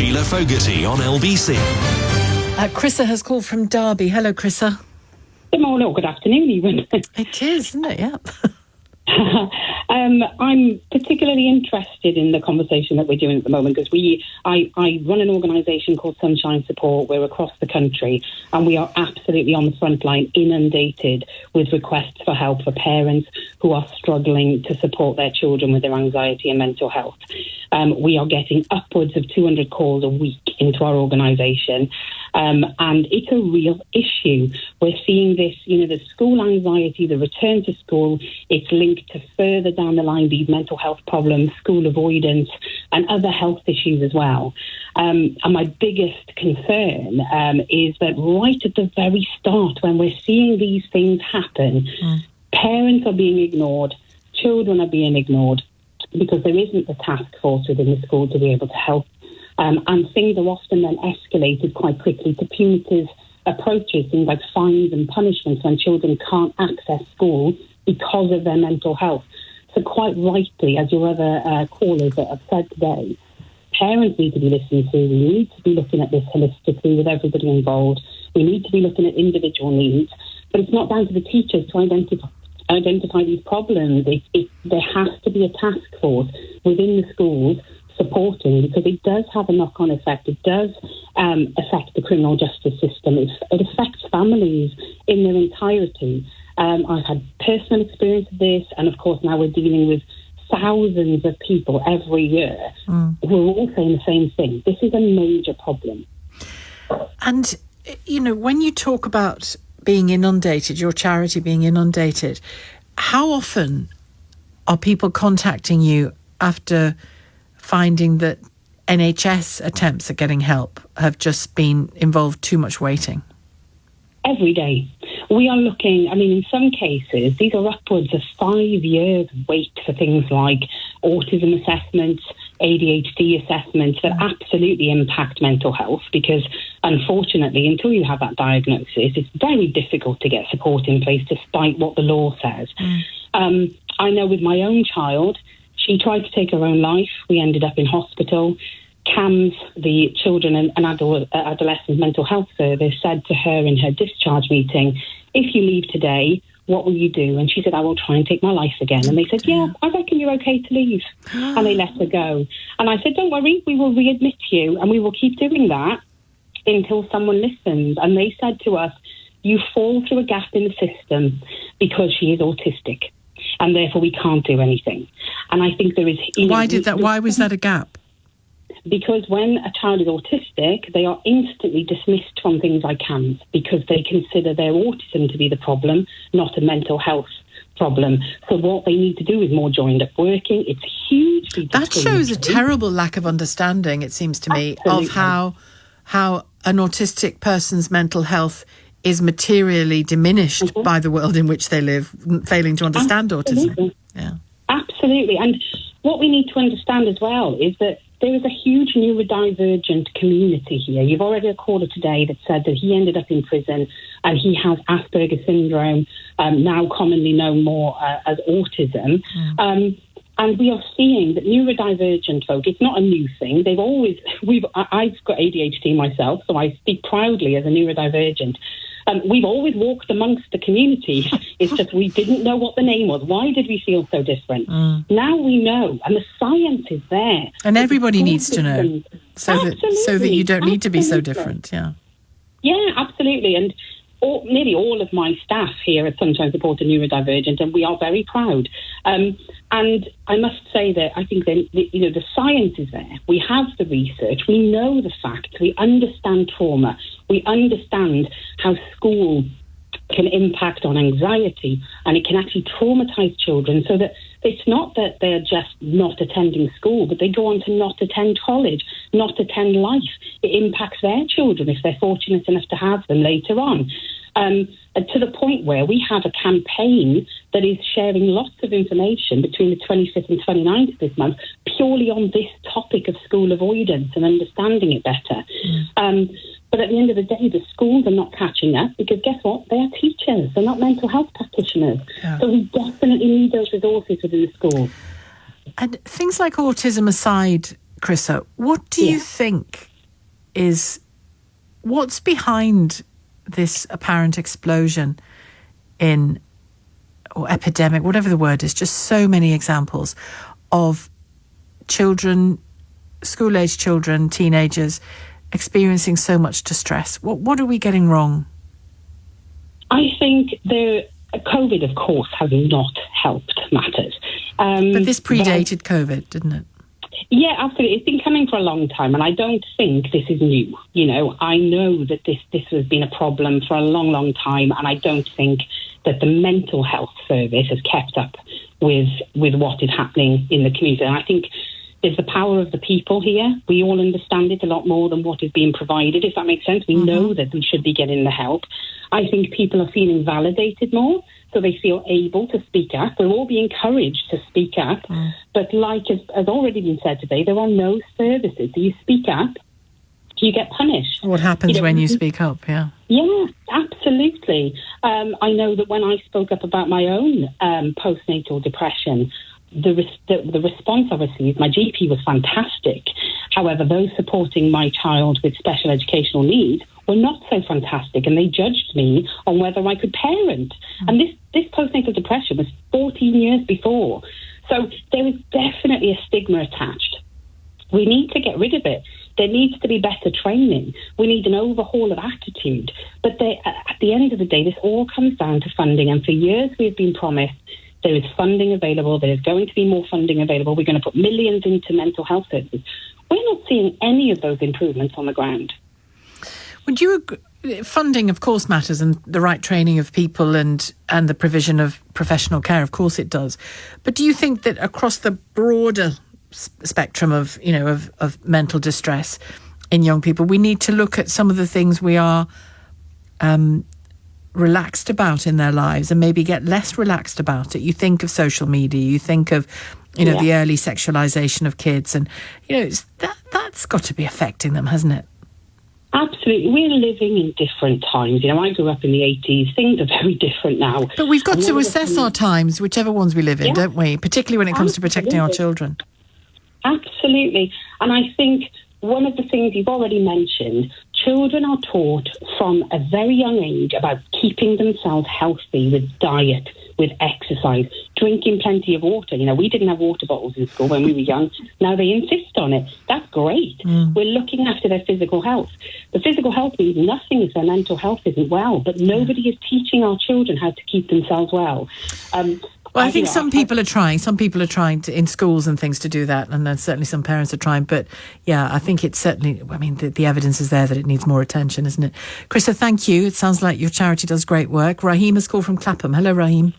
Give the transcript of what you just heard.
Shelagh Fogerty on LBC. Chrissa has called from Derby. Hello, Chrissa. Good morning or good afternoon even. It is, isn't it? Yeah. I'm particularly interested in the conversation that we're doing at the moment because I run an organisation called Sunshine Support. We're across the country and we are absolutely on the front line, inundated with requests for help for parents who are struggling to support their children with their anxiety and mental health. We are getting upwards of 200 calls a week into our organisation, and it's a real issue. We're seeing this, the school anxiety, the return to school, it's linked to further down the line these mental health problems, school avoidance and other health issues as well. And my biggest concern is that right at the very start, when we're seeing these things happen, parents are being ignored, children are being ignored, because there isn't the task force within the school to be able to help. And things are often then escalated quite quickly to punitive approaches, things like fines and punishments when children can't access school because of their mental health. So quite rightly, as your other callers that have said today, parents need to be listened to. We need to be looking at this holistically with everybody involved. We need to be looking at individual needs. But it's not down to the teachers to identify these problems. There has to be a task force within the schools supporting, because it does have a knock-on effect. It does affect the criminal justice system. It affects families in their entirety. I've had personal experience of this, and of course now we're dealing with thousands of people every year who are all saying the same thing. This is a major problem. And, when you talk about being inundated, your charity being inundated, how often are people contacting you after finding that NHS attempts at getting help have just been involved too much waiting? Every day. We are looking, in some cases, these are upwards of 5 years wait for things like autism assessments, ADHD assessments that absolutely impact mental health, because unfortunately, until you have that diagnosis, it's very difficult to get support in place despite what the law says. I know with my own child, she tried to take her own life. We ended up in hospital. CAMS, the Children and Adolescent Mental Health Service, said to her in her discharge meeting, if you leave today, what will you do? And she said, I will try and take my life again. And they said, yeah, I reckon you're okay to leave. And they let her go. And I said, don't worry, we will readmit you and we will keep doing that until someone listens. And they said to us, you fall through a gap in the system because she is autistic and therefore we can't do anything. And I think there is... Why was that a gap? Because when a child is autistic, they are instantly dismissed from things like CAMS because they consider their autism to be the problem, not a mental health problem. So what they need to do is more joined up working. It's hugely... That shows a terrible lack of understanding, it seems to me, of how an autistic person's mental health is materially diminished by the world in which they live, failing to understand autism. Yeah. Absolutely. And what we need to understand as well is that there is a huge neurodivergent community here. You've already had a caller today that said that he ended up in prison and he has Asperger's syndrome, now commonly known more as autism. And we are seeing that neurodivergent folk, it's not a new thing. I've got ADHD myself, so I speak proudly as a neurodivergent. We've always walked amongst the community. It's just we didn't know what the name was. Why did we feel so different? Now we know, and the science is there. And everybody needs to know, so that you don't need to be so different. Yeah. Yeah, absolutely. And nearly all of my staff here at Sunshine Support are neurodivergent, and we are very proud. And I must say that I think that the science is there. We have the research. We know the facts. We understand trauma. We understand how school can impact on anxiety, and it can actually traumatise children, so that it's not that they're just not attending school, but they go on to not attend college, not attend life. It impacts their children if they're fortunate enough to have them later on. To the point where we have a campaign that is sharing lots of information between the 25th and 29th of this month purely on this topic of school avoidance and understanding it better. But at the end of the day, the schools are not catching up because guess what? They are teachers. They're not mental health practitioners. Yeah. So we definitely need those resources within the schools. And things like autism aside, Chrissa, what do you think is what's behind this apparent explosion or epidemic, whatever the word is, just so many examples of children, school-age children, teenagers, experiencing so much distress. What are we getting wrong? I think COVID, of course, has not helped matters. But this predated COVID, didn't it? Yeah, absolutely. It's been coming for a long time, and I don't think this is new. I know that this has been a problem for a long, long time, and I don't think that the mental health service has kept up with what is happening in the community. And I think there's the power of the people here. We all understand it a lot more than what is being provided, if that makes sense. We know that we should be getting the help. I think people are feeling validated more, so they feel able to speak up. We'll all be encouraged to speak up. But like has already been said today, there are no services. So you speak up, you get punished. What happens when you speak up, yeah? Yeah, absolutely. I know that when I spoke up about my own postnatal depression, the response I received, my GP was fantastic. However, those supporting my child with special educational needs were not so fantastic, and they judged me on whether I could parent. And this postnatal depression was 14 years before. So there is definitely a stigma attached. We need to get rid of it. There needs to be better training. We need an overhaul of attitude. But at the end of the day, this all comes down to funding. And for years we've been promised there is funding available. There is going to be more funding available. We're going to put millions into mental health services. We're not seeing any of those improvements on the ground. Would you agree? Funding, of course, matters, and the right training of people and the provision of professional care, of course it does. But do you think that across the broader spectrum of mental distress in young people, we need to look at some of the things we are relaxed about in their lives and maybe get less relaxed about it? You think of social media, you think of the early sexualization of kids, and that's got to be affecting them, hasn't it? Absolutely. We're living in different times. I grew up in the 80s. Things are very different now. But we've got to assess our times, whichever ones we live in, don't we? Particularly when it comes to protecting our children. Absolutely. And I think one of the things you've already mentioned, children are taught from a very young age about keeping themselves healthy with diet, with exercise, drinking plenty of water. We didn't have water bottles in school when we were young. Now they insist on it. That's great. We're looking after their physical health. The physical health means nothing if their mental health isn't well, but nobody is teaching our children how to keep themselves well. Well, I think some people are trying. Some people are trying to, in schools and things, to do that, and then certainly some parents are trying. But yeah, I think it's certainly. I mean, the evidence is there that it needs more attention, isn't it? Chrissa, thank you. It sounds like your charity does great work. Raheem has called from Clapham. Hello, Raheem.